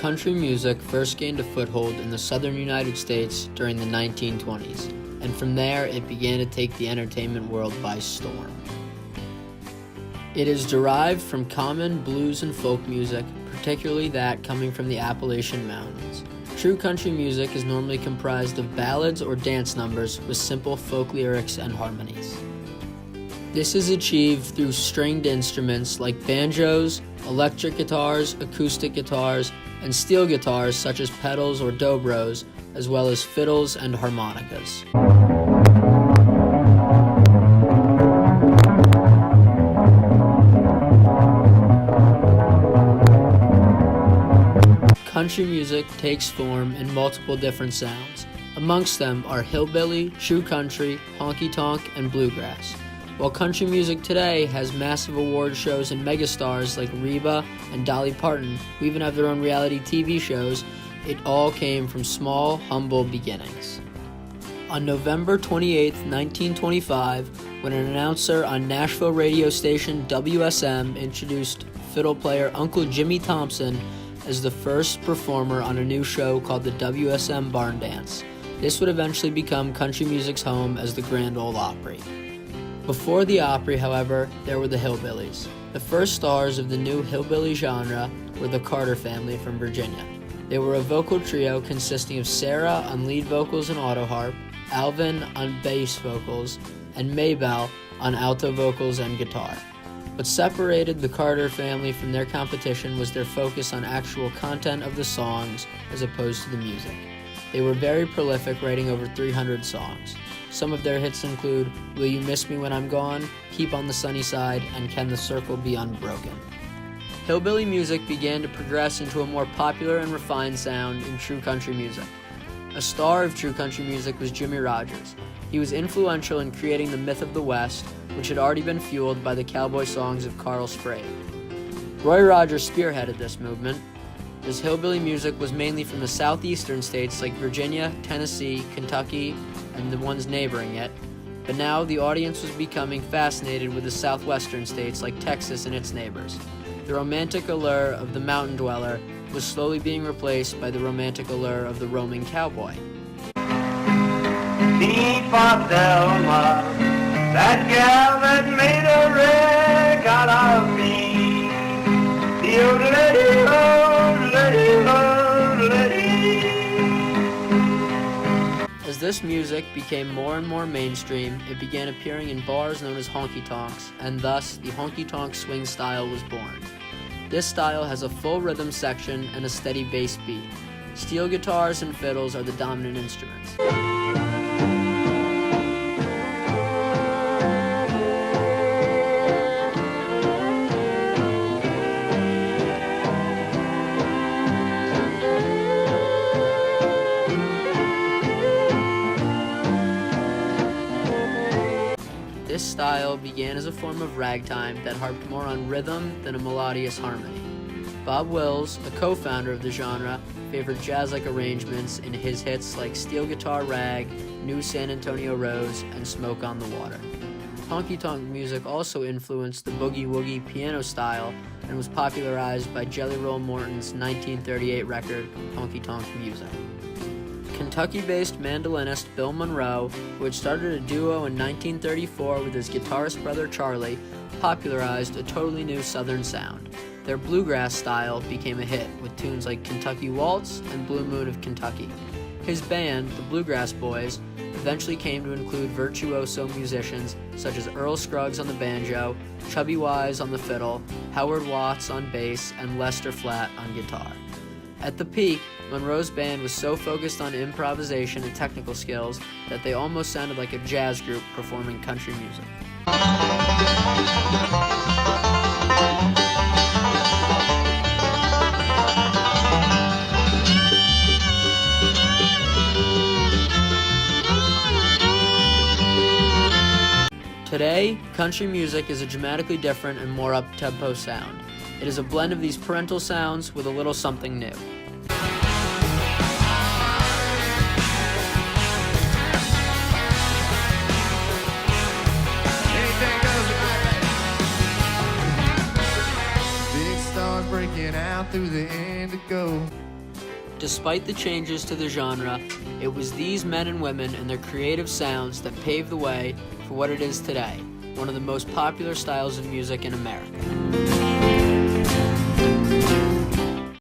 Country music first gained a foothold in the southern United States during the 1920s, and from there it began to take the entertainment world by storm. It is derived from common blues and folk music, particularly that coming from the Appalachian Mountains. True country music is normally comprised of ballads or dance numbers with simple folk lyrics and harmonies. This is achieved through stringed instruments like banjos, electric guitars, acoustic guitars, and steel guitars such as pedals or dobros, as well as fiddles and harmonicas. Country music takes form in multiple different sounds. Amongst them are hillbilly, true country, honky-tonk, and bluegrass. While country music today has massive award shows and megastars like Reba and Dolly Parton, who even have their own reality TV shows, it all came from small, humble beginnings. On November 28, 1925, when an announcer on Nashville radio station WSM introduced fiddle player Uncle Jimmy Thompson as the first performer on a new show called the WSM Barn Dance. This would eventually become country music's home as the Grand Ole Opry. Before the Opry, however, there were the hillbillies. The first stars of the new hillbilly genre were the Carter family from Virginia. They were a vocal trio consisting of Sarah on lead vocals and auto harp, Alvin on bass vocals, and Maybelle on alto vocals and guitar. What separated the Carter family from their competition was their focus on actual content of the songs as opposed to the music. They were very prolific, writing over 300 songs. Some of their hits include Will You Miss Me When I'm Gone, Keep on the Sunny Side, and Can the Circle Be Unbroken. Hillbilly music began to progress into a more popular and refined sound in true country music. A star of true country music was Jimmie Rodgers. He was influential in creating the myth of the West, which had already been fueled by the cowboy songs of Carl Sprague. Roy Rogers spearheaded this movement. His hillbilly music was mainly from the southeastern states like Virginia, Tennessee, Kentucky, and the ones neighboring it, but now the audience was becoming fascinated with the southwestern states like Texas and its neighbors. The romantic allure of the mountain dweller was slowly being replaced by the romantic allure of the roaming cowboy. Need for Thelma, that gal that made a wreck out of me. As this music became more and more mainstream, it began appearing in bars known as honky-tonks, and thus the honky-tonk swing style was born. This style has a full rhythm section and a steady bass beat. Steel guitars and fiddles are the dominant instruments. This style began as a form of ragtime that harped more on rhythm than a melodious harmony. Bob Wills, a co-founder of the genre, favored jazz-like arrangements in his hits like Steel Guitar Rag, New San Antonio Rose, and Smoke on the Water. Honky-tonk music also influenced the boogie-woogie piano style and was popularized by Jelly Roll Morton's 1938 record, Honky Tonk Music. Kentucky-based mandolinist Bill Monroe, who had started a duo in 1934 with his guitarist brother Charlie, popularized a totally new Southern sound. Their bluegrass style became a hit with tunes like Kentucky Waltz and Blue Moon of Kentucky. His band, the Bluegrass Boys, eventually came to include virtuoso musicians such as Earl Scruggs on the banjo, Chubby Wise on the fiddle, Howard Watts on bass, and Lester Flatt on guitar. At the peak, Monroe's band was so focused on improvisation and technical skills that they almost sounded like a jazz group performing country music. Today, country music is a dramatically different and more up-tempo sound. It is a blend of these parental sounds with a little something new. Big stars breaking out through the indigo. Despite the changes to the genre, it was these men and women and their creative sounds that paved the way for what it is today, one of the most popular styles of music in America.